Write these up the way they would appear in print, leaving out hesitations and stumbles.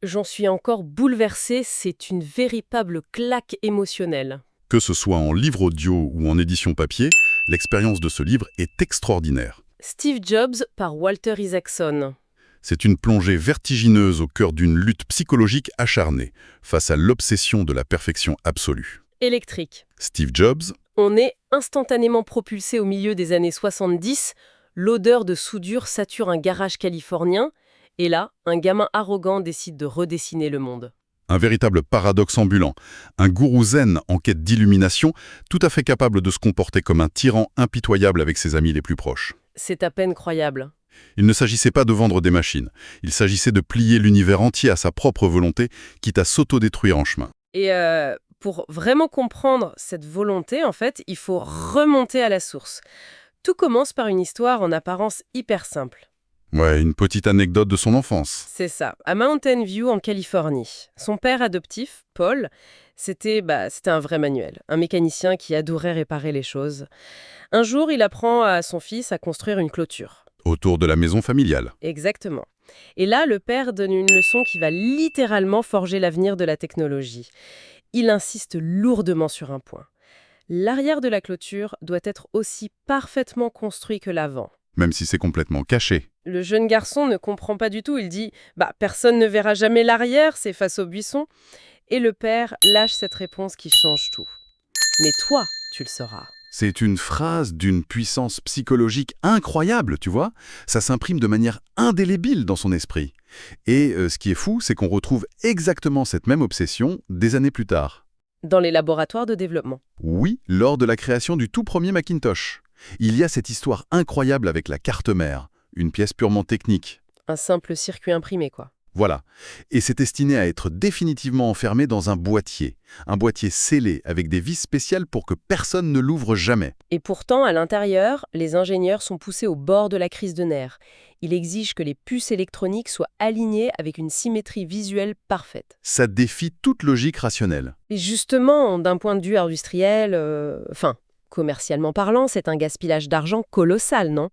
J'en suis encore bouleversée, c'est une véritable claque émotionnelle. Que ce soit en livre audio ou en édition papier, l'expérience de ce livre est extraordinaire. Steve Jobs par Walter Isaacson. C'est une plongée vertigineuse au cœur d'une lutte psychologique acharnée face à l'obsession de la perfection absolue. Électrique. Steve Jobs, On est instantanément propulsé au milieu des années 70, l'odeur de soudure sature un garage californien, et là, un gamin arrogant décide de redessiner le monde. un véritable paradoxe ambulant, un gourou zen en quête d'illumination, tout à fait capable de se comporter comme un tyran impitoyable avec ses amis les plus proches. C'est à peine croyable. Il ne s'agissait pas de vendre des machines, il s'agissait de plier l'univers entier à sa propre volonté, quitte à s'autodétruire en chemin. Et pour vraiment comprendre cette volonté, en fait, il faut remonter à la source. Tout commence par une histoire en apparence hyper simple. Ouais, une petite anecdote de son enfance. C'est ça, à Mountain View en Californie. Son père adoptif, Paul, c'était un vrai manuel, un mécanicien qui adorait réparer les choses. Un jour, il apprend à son fils à construire une clôture. Autour de la maison familiale. Exactement. Et là, le père donne une leçon qui va littéralement forger l'avenir de la technologie. Il insiste lourdement sur un point. L'arrière de la clôture doit être aussi parfaitement construit que l'avant. Même si c'est complètement caché. Le jeune garçon ne comprend pas du tout. Il dit « personne ne verra jamais l'arrière, c'est face au buisson ». Et le père lâche cette réponse qui change tout. « Mais toi, tu le sauras ». C'est une phrase d'une puissance psychologique incroyable, tu vois. Ça s'imprime de manière indélébile dans son esprit. Et ce qui est fou, c'est qu'on retrouve exactement cette même obsession des années plus tard. Dans les laboratoires de développement. Oui, lors de la création du tout premier Macintosh. Il y a cette histoire incroyable avec la carte mère, une pièce purement technique. Un simple circuit imprimé, quoi. Voilà. Et c'est destiné à être définitivement enfermé dans un boîtier scellé avec des vis spéciales pour que personne ne l'ouvre jamais. Et pourtant, à l'intérieur, les ingénieurs sont poussés au bord de la crise de nerfs. Il exige que les puces électroniques soient alignées avec une symétrie visuelle parfaite. Ça défie toute logique rationnelle. Et justement, d'un point de vue industriel, commercialement parlant, c'est un gaspillage d'argent colossal, non ?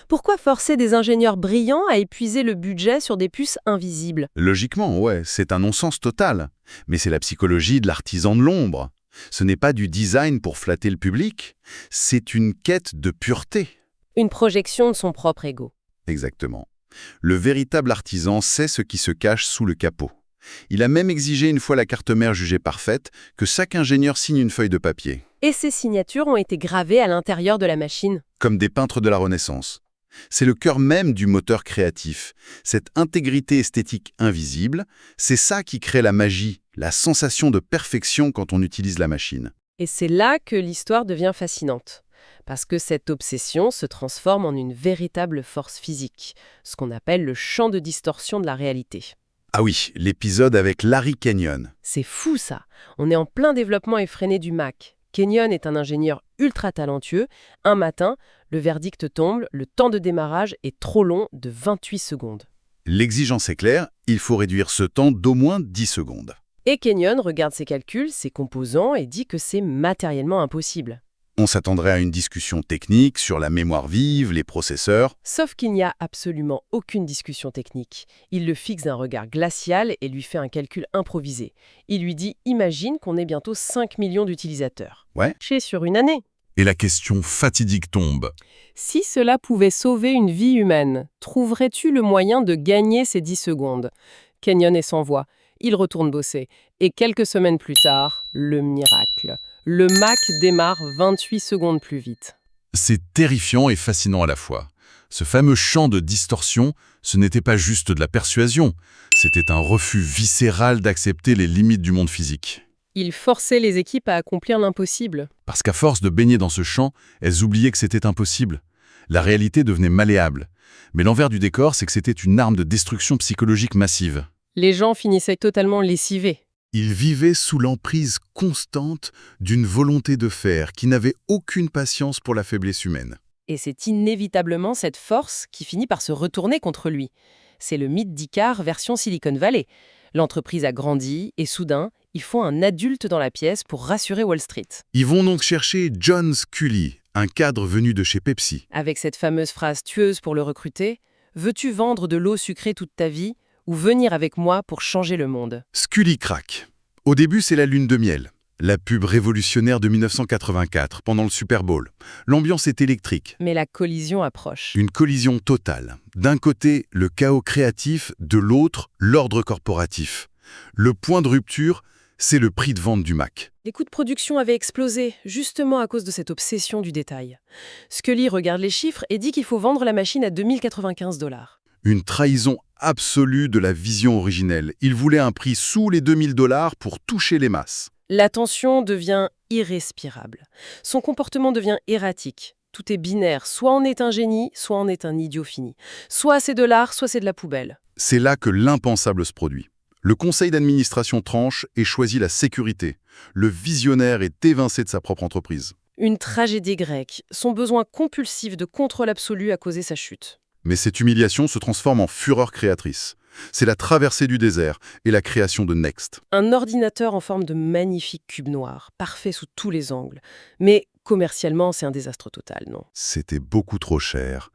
Pourquoi forcer des ingénieurs brillants à épuiser le budget sur des puces invisibles ? Logiquement, ouais, c'est un non-sens total. Mais c'est la psychologie de l'artisan de l'ombre. Ce n'est pas du design pour flatter le public, c'est une quête de pureté. Une projection de son propre ego. Exactement. Le véritable artisan sait ce qui se cache sous le capot. Il a même exigé, une fois la carte mère jugée parfaite, que chaque ingénieur signe une feuille de papier. Et ces signatures ont été gravées à l'intérieur de la machine. Comme des peintres de la Renaissance. C'est le cœur même du moteur créatif. Cette intégrité esthétique invisible, c'est ça qui crée la magie, la sensation de perfection quand on utilise la machine. Et c'est là que l'histoire devient fascinante. Parce que cette obsession se transforme en une véritable force physique, ce qu'on appelle le champ de distorsion de la réalité. Ah oui, l'épisode avec Larry Kenyon. C'est fou ça. On est en plein développement effréné du Mac. Kenyon est un ingénieur ultra talentueux. Un matin, le verdict tombe, le temps de démarrage est trop long de 28 secondes. L'exigence est claire, il faut réduire ce temps d'au moins 10 secondes. Et Kenyon regarde ses calculs, ses composants et dit que c'est matériellement impossible. On s'attendrait à une discussion technique sur la mémoire vive, les processeurs. Sauf qu'il n'y a absolument aucune discussion technique. Il le fixe d'un regard glacial et lui fait un calcul improvisé. Il lui dit « Imagine qu'on ait bientôt 5 millions d'utilisateurs. » Ouais. Sur une année. Et la question fatidique tombe. Si cela pouvait sauver une vie humaine, trouverais-tu le moyen de gagner ces 10 secondes ? Kenyon est sans voix. Il retourne bosser. Et quelques semaines plus tard, le miracle. Le Mac démarre 28 secondes plus vite. C'est terrifiant et fascinant à la fois. Ce fameux champ de distorsion, ce n'était pas juste de la persuasion, c'était un refus viscéral d'accepter les limites du monde physique. Il forçait les équipes à accomplir l'impossible. Parce qu'à force de baigner dans ce champ, elles oubliaient que c'était impossible. La réalité devenait malléable. Mais l'envers du décor, c'est que c'était une arme de destruction psychologique massive. Les gens finissaient totalement lessivés. Ils vivaient sous l'emprise constante d'une volonté de faire qui n'avait aucune patience pour la faiblesse humaine. Et c'est inévitablement cette force qui finit par se retourner contre lui. C'est le mythe d'Icare version Silicon Valley. L'entreprise a grandi et soudain, il faut un adulte dans la pièce pour rassurer Wall Street. Ils vont donc chercher John Sculley, un cadre venu de chez Pepsi. Avec cette fameuse phrase tueuse pour le recruter, « Veux-tu vendre de l'eau sucrée toute ta vie ? ou venir avec moi pour changer le monde. Scully craque. Au début, c'est la lune de miel. La pub révolutionnaire de 1984, pendant le Super Bowl. L'ambiance est électrique. Mais la collision approche. Une collision totale. D'un côté, le chaos créatif, de l'autre, l'ordre corporatif. Le point de rupture, c'est le prix de vente du Mac. Les coûts de production avaient explosé, justement à cause de cette obsession du détail. Scully regarde les chiffres et dit qu'il faut vendre la machine à 2095 $. Une trahison absolue de la vision originelle. Il voulait un prix sous les 2000 $ pour toucher les masses. La tension devient irrespirable. Son comportement devient erratique. Tout est binaire. Soit on est un génie, soit on est un idiot fini. Soit c'est de l'art, soit c'est de la poubelle. C'est là que l'impensable se produit. Le conseil d'administration tranche et choisit la sécurité. Le visionnaire est évincé de sa propre entreprise. Une tragédie grecque. Son besoin compulsif de contrôle absolu a causé sa chute. Mais cette humiliation se transforme en fureur créatrice. C'est la traversée du désert et la création de Next. Un ordinateur en forme de magnifique cube noir, parfait sous tous les angles. Mais commercialement, c'est un désastre total, non? C'était beaucoup trop cher.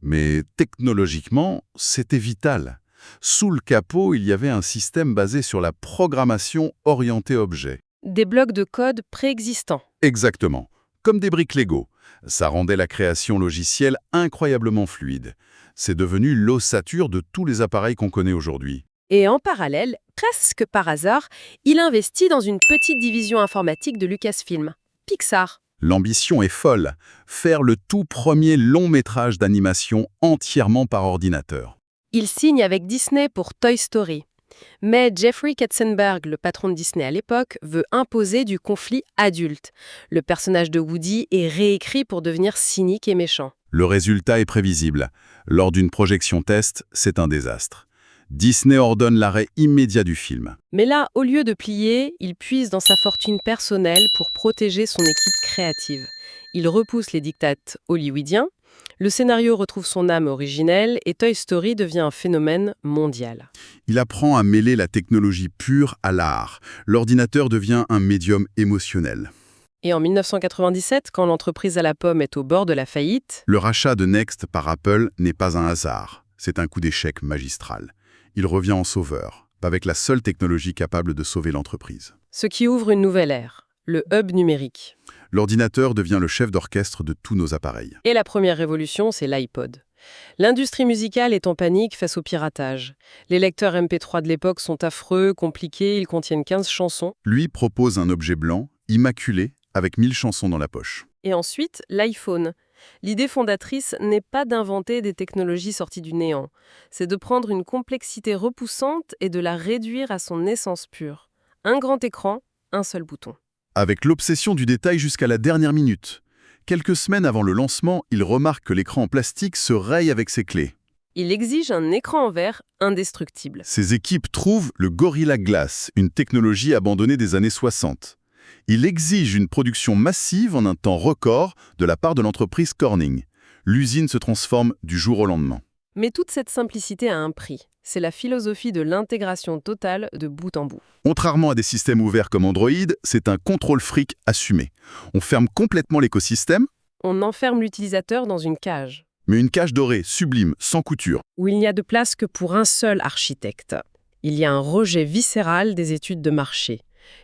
Mais technologiquement, c'était vital. Sous le capot, il y avait un système basé sur la programmation orientée objet. Des blocs de code préexistants. Exactement. Comme des briques Lego. Ça rendait la création logicielle incroyablement fluide. C'est devenu l'ossature de tous les appareils qu'on connaît aujourd'hui. Et en parallèle, presque par hasard, il investit dans une petite division informatique de Lucasfilm, Pixar. L'ambition est folle. Faire le tout premier long métrage d'animation entièrement par ordinateur. Il signe avec Disney pour Toy Story. Mais Jeffrey Katzenberg, le patron de Disney à l'époque, veut imposer du conflit adulte. Le personnage de Woody est réécrit pour devenir cynique et méchant. Le résultat est prévisible. Lors d'une projection test, c'est un désastre. Disney ordonne l'arrêt immédiat du film. Mais là, au lieu de plier, il puise dans sa fortune personnelle pour protéger son équipe créative. Il repousse les diktats hollywoodiens, le scénario retrouve son âme originelle et Toy Story devient un phénomène mondial. Il apprend à mêler la technologie pure à l'art. L'ordinateur devient un médium émotionnel. Et en 1997, quand l'entreprise à la pomme est au bord de la faillite, Le rachat de Next par Apple n'est pas un hasard. C'est un coup d'échec magistral. Il revient en sauveur, avec la seule technologie capable de sauver l'entreprise. ce qui ouvre une nouvelle ère, le hub numérique. L'ordinateur devient le chef d'orchestre de tous nos appareils. Et la première révolution, c'est l'iPod. L'industrie musicale est en panique face au piratage. Les lecteurs MP3 de l'époque sont affreux, compliqués, ils contiennent 15 chansons. Lui propose un objet blanc, immaculé, avec 1000 chansons dans la poche. Et ensuite, l'iPhone. L'idée fondatrice n'est pas d'inventer des technologies sorties du néant. C'est de prendre une complexité repoussante et de la réduire à son essence pure. Un grand écran, un seul bouton. Avec l'obsession du détail jusqu'à la dernière minute. Quelques semaines avant le lancement, il remarque que l'écran en plastique se raye avec ses clés. Il exige un écran en verre indestructible. Ses équipes trouvent le Gorilla Glass, une technologie abandonnée des années 60. Il exige une production massive en un temps record de la part de l'entreprise Corning. L'usine se transforme du jour au lendemain. Mais toute cette simplicité a un prix. C'est la philosophie de l'intégration totale de bout en bout. Contrairement à des systèmes ouverts comme Android, c'est un contrôle fric assumé. On ferme complètement l'écosystème, On enferme l'utilisateur dans une cage, mais une cage dorée, sublime, sans couture. où il n'y a de place que pour un seul architecte. Il y a un rejet viscéral des études de marché.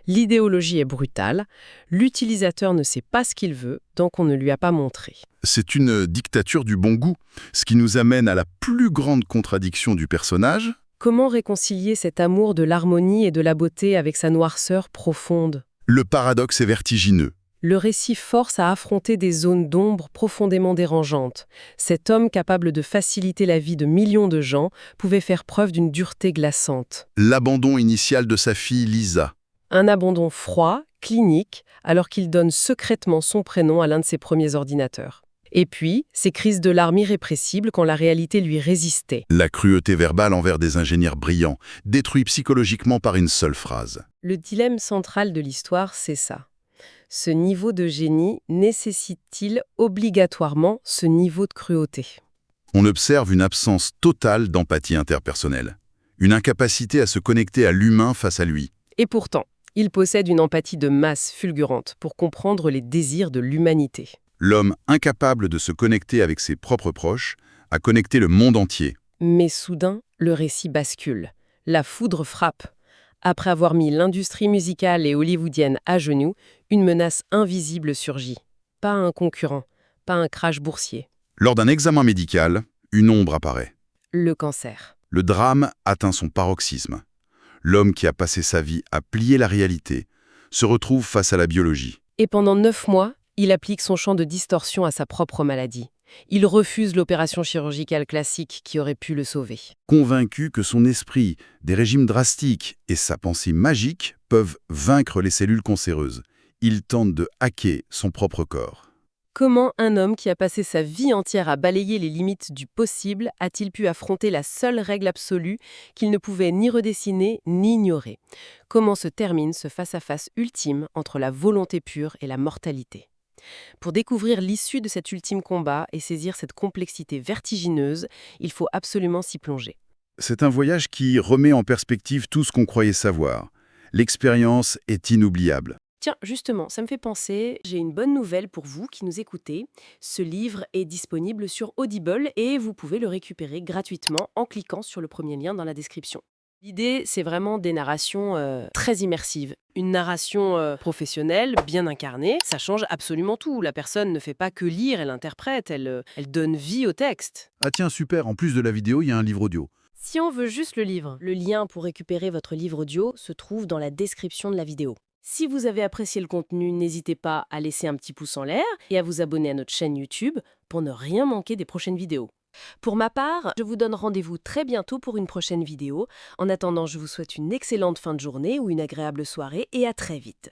L'idéologie est brutale, l'utilisateur ne sait pas ce qu'il veut, donc on ne lui a pas montré. C'est une dictature du bon goût, ce qui nous amène à la plus grande contradiction du personnage. Comment réconcilier cet amour de l'harmonie et de la beauté avec sa noirceur profonde ? Le paradoxe est vertigineux. Le récit force à affronter des zones d'ombre profondément dérangeantes. Cet homme capable de faciliter la vie de millions de gens pouvait faire preuve d'une dureté glaçante. L'abandon initial de sa fille Lisa. Un abandon froid, clinique, alors qu'il donne secrètement son prénom à l'un de ses premiers ordinateurs. Et puis, ces crises de larmes irrépressibles quand la réalité lui résistait. La cruauté verbale envers des ingénieurs brillants, détruits psychologiquement par une seule phrase. Le dilemme central de l'histoire, c'est ça. Ce niveau de génie nécessite-t-il obligatoirement ce niveau de cruauté ? On observe une absence totale d'empathie interpersonnelle. Une incapacité à se connecter à l'humain face à lui. Et pourtant, il possède une empathie de masse fulgurante pour comprendre les désirs de l'humanité. L'homme incapable de se connecter avec ses propres proches a connecté le monde entier. Mais soudain, le récit bascule. La foudre frappe. Après avoir mis l'industrie musicale et hollywoodienne à genoux, une menace invisible surgit. Pas un concurrent, pas un crash boursier. Lors d'un examen médical, une ombre apparaît. Le cancer. Le drame atteint son paroxysme. L'homme qui a passé sa vie à plier la réalité se retrouve face à la biologie. Et pendant 9 mois, il applique son champ de distorsion à sa propre maladie. Il refuse l'opération chirurgicale classique qui aurait pu le sauver. Convaincu que son esprit, des régimes drastiques et sa pensée magique peuvent vaincre les cellules cancéreuses, il tente de hacker son propre corps. Comment un homme qui a passé sa vie entière à balayer les limites du possible a-t-il pu affronter la seule règle absolue qu'il ne pouvait ni redessiner ni ignorer? Comment se termine ce face-à-face ultime entre la volonté pure et la mortalité? Pour découvrir l'issue de cet ultime combat et saisir cette complexité vertigineuse, il faut absolument s'y plonger. C'est un voyage qui remet en perspective tout ce qu'on croyait savoir. L'expérience est inoubliable. Tiens, justement, ça me fait penser, j'ai une bonne nouvelle pour vous qui nous écoutez. Ce livre est disponible sur Audible et vous pouvez le récupérer gratuitement en cliquant sur le premier lien dans la description. L'idée, c'est vraiment des narrations très immersives. Une narration professionnelle, bien incarnée, ça change absolument tout. La personne ne fait pas que lire, elle interprète, elle donne vie au texte. Ah tiens, super, en plus de la vidéo, il y a un livre audio. Si on veut juste le livre, le lien pour récupérer votre livre audio se trouve dans la description de la vidéo. Si vous avez apprécié le contenu, n'hésitez pas à laisser un petit pouce en l'air et à vous abonner à notre chaîne YouTube pour ne rien manquer des prochaines vidéos. Pour ma part, je vous donne rendez-vous très bientôt pour une prochaine vidéo. En attendant, je vous souhaite une excellente fin de journée ou une agréable soirée et à très vite.